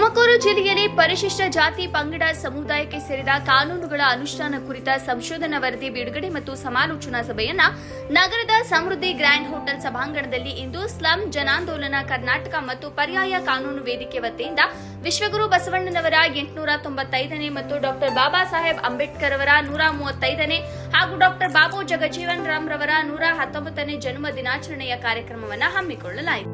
ತುಮಕೂರು ಜಿಲ್ಲೆಯಲ್ಲಿ ಪರಿಶಿಷ್ಟ ಜಾತಿ ಪಂಗಡ ಸಮುದಾಯಕ್ಕೆ ಸೇರಿದ ಕಾನೂನುಗಳ ಅನುಷ್ಠಾನ ಕುರಿತ ಸಂಶೋಧನಾ ವರದಿ ಬಿಡುಗಡೆ ಮತ್ತು ಸಮಾಲೋಚನಾ ಸಭೆಯನ್ನ ನಗರದ ಸಮೃದ್ಧಿ ಗ್ರ್ಯಾಂಡ್ ಹೋಟೆಲ್ ಸಭಾಂಗಣದಲ್ಲಿ ಇಂದು ಸ್ಲಂ ಜನಾಂದೋಲನ ಕರ್ನಾಟಕ ಮತ್ತು ಪರ್ಯಾಯ ಕಾನೂನು ವೇದಿಕೆ ವತಿಯಿಂದ ವಿಶ್ವಗುರು ಬಸವಣ್ಣನವರ 895ನೇ ಮತ್ತು ಡಾಕ್ಟರ್ ಬಾಬಾ ಸಾಹೇಬ್ ಅಂಬೇಡ್ಕರ್ ಅವರ 135ನೇ ಹಾಗೂ ಡಾಕ್ಟರ್ ಬಾಬು ಜಗಜೀವನ್ ರಾಮ್ ರವರ 119ನೇ ಜನ್ಮ ದಿನಾಚರಣೆಯ ಕಾರ್ಯಕ್ರಮವನ್ನು ಹಮ್ಮಿಕೊಳ್ಳಲಾಯಿತು.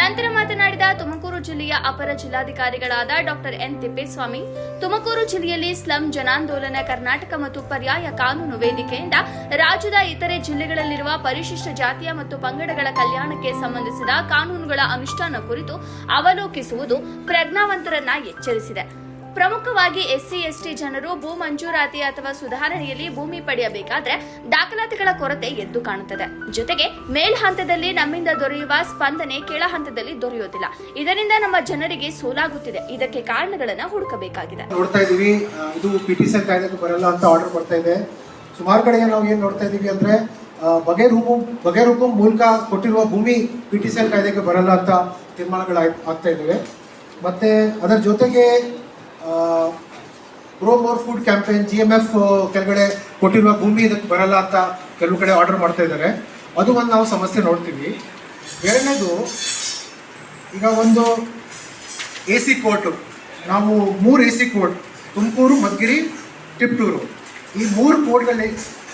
ನಂತರ ಮಾತನಾಡಿದ ತುಮಕೂರು ಜಿಲ್ಲೆಯ ಅಪರ ಜಿಲ್ಲಾಧಿಕಾರಿಗಳಾದ ಡಾಕ್ಟರ್ ಎನ್ ತಿಪ್ಪೇಸ್ವಾಮಿ, ತುಮಕೂರು ಜಿಲ್ಲೆಯಲ್ಲಿ ಸ್ಲಂ ಜನಾಂದೋಲನ ಕರ್ನಾಟಕ ಮತ್ತು ಪರ್ಯಾಯ ಕಾನೂನು ವೇದಿಕೆಯಿಂದ ರಾಜ್ಯದ ಇತರೆ ಜಿಲ್ಲೆಗಳಲ್ಲಿರುವ ಪರಿಶಿಷ್ಟ ಜಾತಿಯ ಮತ್ತು ಪಂಗಡಗಳ ಕಲ್ಯಾಣಕ್ಕೆ ಸಂಬಂಧಿಸಿದ ಕಾನೂನುಗಳ ಅನುಷ್ಠಾನ ಕುರಿತು ಅವಲೋಕಿಸುವುದು ಪ್ರಜ್ಞಾವಂತರನ್ನ ಎಚ್ಚರಿಸಿದೆ. ಪ್ರಮುಖವಾಗಿ ಎಸ್ಸಿ ಎಸ್ಟಿ ಜನರು ಭೂ ಮಂಜೂರಾತಿ ಅಥವಾ ಸುಧಾರಣೆಯಲ್ಲಿ ಭೂಮಿ ಪಡೆಯಬೇಕಾದ್ರೆ ದಾಖಲಾತಿಗಳ ಕೊರತೆ ಎದ್ದು ಕಾಣುತ್ತದೆ. ಜೊತೆಗೆ ಮೇಲ್ ಹಂತದಲ್ಲಿ ನಮ್ಮಿಂದ ದೊರೆಯುವ ಸ್ಪಂದನೆ ಕೆಳ ಹಂತದಲ್ಲಿ ದೊರೆಯುವುದಿಲ್ಲ. ಇದರಿಂದ ನಮ್ಮ ಜನರಿಗೆ ಸೋಲಾಗುತ್ತಿದೆ. ಇದಕ್ಕೆ ಕಾರಣಗಳನ್ನ ಹುಡುಕಬೇಕಾಗಿದೆ. ನೋಡ್ತಾ ಇದೀವಿ, ಇದು ಪಿಟಿಷನ್ ಕಾಯ್ದೆಗೆ ಬರಲ್ಲ ಅಂತ ಆರ್ಡರ್ ಬರ್ತಾ ಇದೆ. ಸುಮಾರು ಕಡೆಗೆ ನಾವು ಏನ್ ನೋಡ್ತಾ ಇದೀವಿ ಅಂದ್ರೆ ಬಗೇರ್ ಹುಕುಂ ಮೂಲಕ ಕೊಟ್ಟಿರುವ ಭೂಮಿ ಪಿಟಿಷನ್ ಕಾಯ್ದೆಗೆ ಬರಲ್ಲ ಅಂತ ತೀರ್ಮಾನಗಳು ಆಗ್ತಾ ಇದ್ದಾವೆ. ಮತ್ತೆ ಅದರ ಜೊತೆಗೆ grow more food campaign GMF ಕೆಳಗಡೆ ಕೊಟ್ಟಿರುವ ಭೂಮಿ ಇದಕ್ಕೆ ಬರಲ್ಲ ಅಂತ ಕೆಲವು ಕಡೆ ಆರ್ಡರ್ ಮಾಡ್ತಾ ಇದ್ದಾರೆ. ಅದು ಒಂದು ನಾವು ಸಮಸ್ಯೆ ನೋಡ್ತೀವಿ. ಎರಡನೇದು, ಈಗ ಒಂದು AC ಕೋರ್ಟು, ನಾವು 3 AC ಕೋರ್ಟ್, ತುಮಕೂರು, ಮಧುಗಿರಿ, ತಿಪಟೂರು, ಈ 3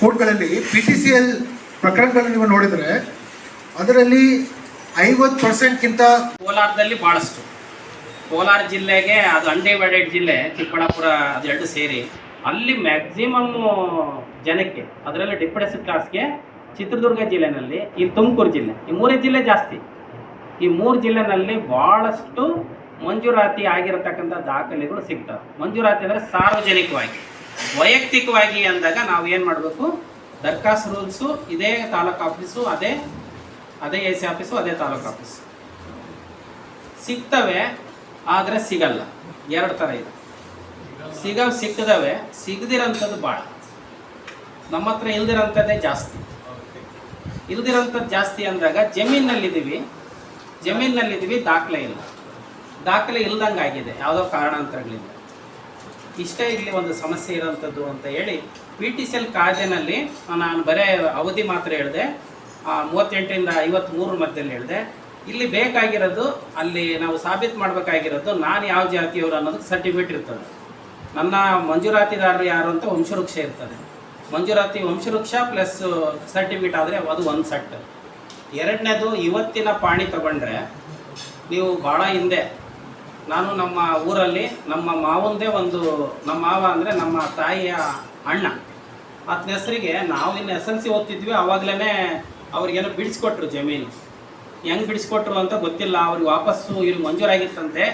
ಕೋರ್ಟ್ಗಳಲ್ಲಿ PTCL ಪ್ರಕರಣಗಳನ್ನು ನೀವು ನೋಡಿದರೆ ಅದರಲ್ಲಿ 50%ಗಿಂತ ಕೋಲಾರದಲ್ಲಿ ಭಾಳಷ್ಟು. ಕೋಲಾರ ಜಿಲ್ಲೆಗೆ ಅದು ಅನ್ಡಿವೈಡೆಡ್ ಜಿಲ್ಲೆ, ಚಿಕ್ಕಬಳ್ಳಾಪುರ ಅದೆರಡು ಸೇರಿ ಅಲ್ಲಿ ಮ್ಯಾಕ್ಸಿಮಮ್ ಜನಕ್ಕೆ, ಅದರಲ್ಲಿ ಡಿಪ್ರೆಸ್ಡ್ ಕ್ಲಾಸ್ಗೆ ಚಿತ್ರದುರ್ಗ ಜಿಲ್ಲೆನಲ್ಲಿ, ಈ ತುಮಕೂರು ಜಿಲ್ಲೆ, ಈ 3 ಜಿಲ್ಲೆ ಜಾಸ್ತಿ. ಈ 3 ಜಿಲ್ಲೆನಲ್ಲಿ ಭಾಳಷ್ಟು ಮಂಜೂರಾತಿ ಆಗಿರತಕ್ಕಂಥ ದಾಖಲೆಗಳು ಸಿಗ್ತವೆ. ಮಂಜೂರಾತಿ ಅಂದರೆ ಸಾರ್ವಜನಿಕವಾಗಿ, ವೈಯಕ್ತಿಕವಾಗಿ ಅಂದಾಗ ನಾವು ಏನು ಮಾಡಬೇಕು, ದರ್ಖಾಸ್ತು ರೂಲ್ಸು ಇದೇ ತಾಲೂಕು ಆಫೀಸು, ಅದೇ AC ಆಫೀಸು, ಅದೇ ತಾಲೂಕು ಆಫೀಸು ಸಿಗ್ತವೆ. ಆದರೆ ಸಿಗಲ್ಲ. 2 ಥರ ಇದೆ. ಸಿಕ್ಕದವೆ, ಸಿಗದಿರೋಂಥದ್ದು ಭಾಳ. ನಮ್ಮ ಹತ್ರ ಇಲ್ದಿರೋಂಥದ್ದೇ ಜಾಸ್ತಿ. ಇಲ್ದಿರೋಂಥದ್ದು ಜಾಸ್ತಿ ಅಂದಾಗ ಜಮೀನಲ್ಲಿದ್ದೀವಿ, ದಾಖಲೆ ಇಲ್ಲ. ದಾಖಲೆ ಇಲ್ದಂಗೆ ಆಗಿದೆ ಯಾವುದೋ ಕಾರಣಾಂತರಗಳಿಂದ. ಇಷ್ಟೇ ಇಲ್ಲಿ ಒಂದು ಸಮಸ್ಯೆ ಇರೋಂಥದ್ದು ಅಂತ ಹೇಳಿ PTCL ಕಾಯ್ದೆನಲ್ಲಿ ನಾನು ಬರೇ ಅವಧಿ ಮಾತ್ರ ಹೇಳಿದೆ, 38ರಿಂದ 53 ಮಧ್ಯದಲ್ಲಿ ಹೇಳಿದೆ. ಇಲ್ಲಿ ಬೇಕಾಗಿರೋದು, ಅಲ್ಲಿ ನಾವು ಸಾಬೀತು ಮಾಡಬೇಕಾಗಿರೋದು ನಾನು ಯಾವ ಜಾತಿಯವರು ಅನ್ನೋದಕ್ಕೆ ಸರ್ಟಿಫಿಕೇಟ್ ಇರ್ತದೆ. ನನ್ನ ಮಂಜೂರಾತಿದಾರರು ಯಾರು ಅಂತ ವಂಶವೃಕ್ಷ ಇರ್ತದೆ. ಮಂಜೂರಾತಿ ವಂಶವೃಕ್ಷ ಪ್ಲಸ್ ಸರ್ಟಿಫಿಕೇಟ್ ಆದರೆ ಅದು ಒಂದು ಸೆಟ್. ಎರಡನೇದು, ಇವತ್ತಿನ ಪಾಣಿ ತಗೊಂಡ್ರೆ ನೀವು ಭಾಳ ಹಿಂದೆ, ನಾನು ನಮ್ಮ ಊರಲ್ಲಿ ನಮ್ಮ ಮಾವಂದೇ ಒಂದು, ನಮ್ಮ ಮಾವ ಅಂದರೆ ನಮ್ಮ ತಾಯಿಯ ಅಣ್ಣ, ಆತನ ಹೆಸರಿಗೆ ನಾವು ಇನ್ನು SLC ಓದ್ತಿದ್ವಿ. ಆವಾಗಲೇ ಅವ್ರಿಗೇನೋ ಬಿಡಿಸ್ಕೊಟ್ರು ಜಮೀನು. ಹೆಂಗೆ ಬಿಡಿಸ್ಕೊಟ್ರು ಅಂತ ಗೊತ್ತಿಲ್ಲ. ಅವ್ರಿಗೆ ವಾಪಸ್ಸು ಇವ್ರಿಗೆ ಮಂಜೂರಾಗಿತ್ತಂತೆ,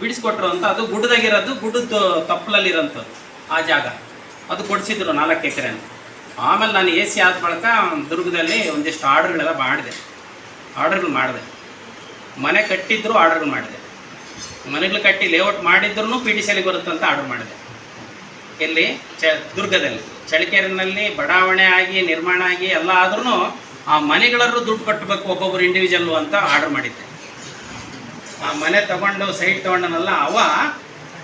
ಬಿಡಿಸ್ಕೊಟ್ರು ಅಂತ. ಅದು ಗುಡ್ಡದಾಗಿರೋದು, ಗುಡ್ಡದ ತಪ್ಪಲಲ್ಲಿರೋಂಥದ್ದು ಆ ಜಾಗ, ಅದು ಕೊಡಿಸಿದ್ರು 4 ಎಕರೆ. ಆಮೇಲೆ ನಾನು AC ಆದ ಬಳಿಕ ದುರ್ಗದಲ್ಲಿ ಒಂದಿಷ್ಟು ಆರ್ಡರ್ಗಳೆಲ್ಲ ಮಾಡಿದೆ. ಮನೆ ಕಟ್ಟಿದ್ರು ಆರ್ಡರ್ ಮಾಡಿದೆ, ಮನೆಗಳು ಕಟ್ಟಿ ಲೇಔಟ್ ಮಾಡಿದ್ರು PTCL ಬರುತ್ತೆ ಅಂತ ಆರ್ಡರ್ ಮಾಡಿದೆ. ಎಲ್ಲಿ ದುರ್ಗದಲ್ಲಿ ಚಳ್ಳಕೆರೆನಲ್ಲಿ ಬಡಾವಣೆ ಆಗಿ ನಿರ್ಮಾಣ ಆಗಿ ಎಲ್ಲ ಆದ್ರೂ ಆ ಮನೆಗಳಲ್ಲೂ ದುಡ್ಡು ಕಟ್ಟಬೇಕು ಒಬ್ಬೊಬ್ಬರು ಇಂಡಿವಿಜುವಲ್ಲು ಅಂತ ಆರ್ಡರ್ ಮಾಡಿದ್ದೆ. ಆ ಮನೆ ತಗೊಂಡು ಸೈಟ್ ತೊಗೊಂಡನಲ್ಲ,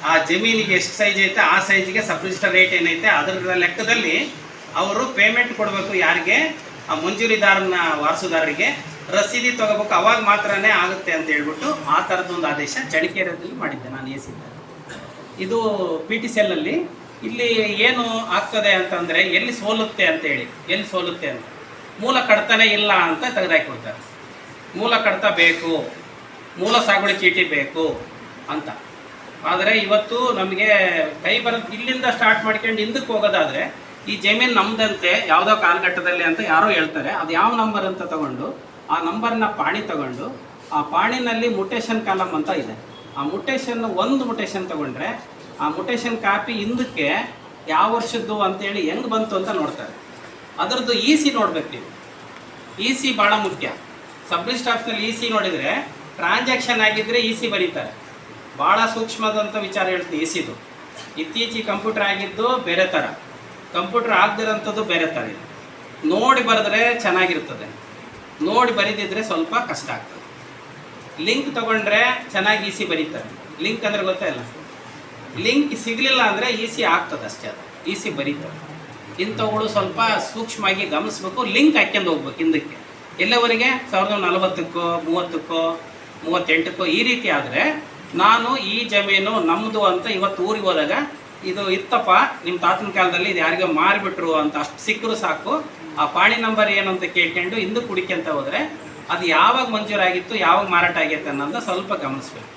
ಆ ಜಮೀನಿಗೆ ಎಷ್ಟು ಸೈಜ್ ಐತೆ ಆ ಸೈಜಿಗೆ ಸಬ್ ರಿಜಿಸ್ಟರ್ ರೇಟ್ ಏನೈತೆ ಅದರ ಲೆಕ್ಕದಲ್ಲಿ ಅವರು ಪೇಮೆಂಟ್ ಕೊಡಬೇಕು. ಯಾರಿಗೆ? ಆ ಮಂಜೂರಿದಾರನ ವಾರಸುದಾರರಿಗೆ ರಸೀದಿ ತೊಗೋಬೇಕು. ಅವಾಗ ಮಾತ್ರನೇ ಆಗುತ್ತೆ ಅಂತ ಹೇಳ್ಬಿಟ್ಟು ಆ ಥರದ್ದೊಂದು ಆದೇಶ ಚಳ್ಳಕೆರೆಯಲ್ಲಿ ಮಾಡಿದ್ದೆ ನಾನು AC. ಇದು PTCLಲ್ಲಿ ಇಲ್ಲಿ ಏನು ಆಗ್ತದೆ ಅಂತಂದರೆ, ಎಲ್ಲಿ ಸೋಲುತ್ತೆ ಅಂತ ಮೂಲ ಕಡತನೇ ಇಲ್ಲ ಅಂತ ತೆಗೆದಾಕಿಕೊಡ್ತಾರೆ. ಮೂಲ ಕಡತ ಬೇಕು, ಮೂಲ ಸಾಗುವಳಿ ಚೀಟಿ ಬೇಕು ಅಂತ. ಆದರೆ ಇವತ್ತು ನಮಗೆ ಕೈ ಬರೋದು ಇಲ್ಲಿಂದ ಸ್ಟಾರ್ಟ್ ಮಾಡ್ಕೊಂಡು ಹಿಂದಕ್ಕೆ ಹೋಗೋದಾದರೆ, ಈ ಜಮೀನು ನಮ್ಮದಂತೆ ಯಾವುದೋ ಕಾಲಘಟ್ಟದಲ್ಲಿ ಅಂತ ಯಾರೋ ಹೇಳ್ತಾರೆ. ಅದು ಯಾವ ನಂಬರ್ ಅಂತ ತಗೊಂಡು ಆ ನಂಬರ್ನ ಪಾಣಿ ತಗೊಂಡು, ಆ ಪಾಣಿನಲ್ಲಿ ಮುಟೇಷನ್ ಕಾಲಮ್ ಅಂತ ಇದೆ. ಆ ಒಂದು ಮುಟೇಷನ್ ತಗೊಂಡ್ರೆ ಆ ಮುಟೇಷನ್ ಕಾಪಿ ಹಿಂದಕ್ಕೆ ಯಾವ ವರ್ಷದ್ದು ಅಂತೇಳಿ ಹೆಂಗೆ ಬಂತು ಅಂತ ನೋಡ್ತಾರೆ. ಅದರದ್ದು EC ನೋಡ್ಬೇಕು ನೀವು. EC ಭಾಳ ಮುಖ್ಯ. ಸಬ್ ರಿಜಿಸ್ಟರ್ ಆಫೀಸ್ನಲ್ಲಿ EC ನೋಡಿದರೆ ಟ್ರಾನ್ಸಾಕ್ಷನ್ ಆಗಿದ್ದರೆ ಇ ಸಿ ಬರೀತಾರೆ. ಭಾಳ ಸೂಕ್ಷ್ಮದಂಥ ವಿಚಾರ ಹೇಳ್ತೀನಿ ಇ ಸಿದು. ಇತ್ತೀಚೆಗೆ ಕಂಪ್ಯೂಟರ್ ಆಗಿದ್ದು ಬೇರೆ ಥರ, ಕಂಪ್ಯೂಟರ್ ಆಗದಿರೋಂಥದ್ದು ಬೇರೆ ಥರ ಇದೆ. ನೋಡಿ ಬರೆದ್ರೆ ಚೆನ್ನಾಗಿರ್ತದೆ, ನೋಡಿ ಬರೀದಿದ್ರೆ ಸ್ವಲ್ಪ ಕಷ್ಟ ಆಗ್ತದೆ. ಲಿಂಕ್ ತೊಗೊಂಡ್ರೆ ಚೆನ್ನಾಗಿ ಇ ಸಿ ಬರೀತಾರೆ. ಲಿಂಕ್ ಅಂದರೆ ಗೊತ್ತೇ ಇಲ್ಲ, ಲಿಂಕ್ ಸಿಗಲಿಲ್ಲ ಅಂದರೆ ಇ ಸಿ ಆಗ್ತದೆ ಅಷ್ಟೇ, ಅದು ಇ ಸಿ ಬರೀತಾರೆ. ಇಂಥವುಗಳು ಸ್ವಲ್ಪ ಸೂಕ್ಷ್ಮವಾಗಿ ಗಮನಿಸ್ಬೇಕು. ಲಿಂಕ್ ಹಾಕ್ಯಂಡು ಹೋಗ್ಬೇಕು ಹಿಂದಕ್ಕೆ, ಎಲ್ಲವರೆಗೆ 1940ಕ್ಕೋ 30ಕ್ಕೋ 38ಕ್ಕೋ ಈ ರೀತಿ ಆದರೆ ನಾನು ಈ ಜಮೀನು ನಮ್ಮದು ಅಂತ ಇವತ್ತು ಊರಿಗೆ ಹೋದಾಗ ಇದು ಇತ್ತಪ್ಪ ನಿಮ್ಮ ತಾತನ ಕಾಲದಲ್ಲಿ ಇದು ಯಾರಿಗೋ ಮಾರಿಬಿಟ್ರು ಅಂತ ಅಷ್ಟು ಸಿಕ್ಕರು ಸಾಕು. ಆ ಪಾಣಿ ನಂಬರ್ ಏನು ಅಂತ ಕೇಳ್ಕೊಂಡು ಹಿಂದಕ್ಕೆ ಹುಡುಕ್ಯಂತ ಹೋದರೆ ಅದು ಯಾವಾಗ ಮಂಜೂರಾಗಿತ್ತು, ಯಾವಾಗ ಮಾರಾಟ ಆಗೈತೆ ಅನ್ನೋದನ್ನ ಸ್ವಲ್ಪ ಗಮನಿಸ್ಬೇಕು.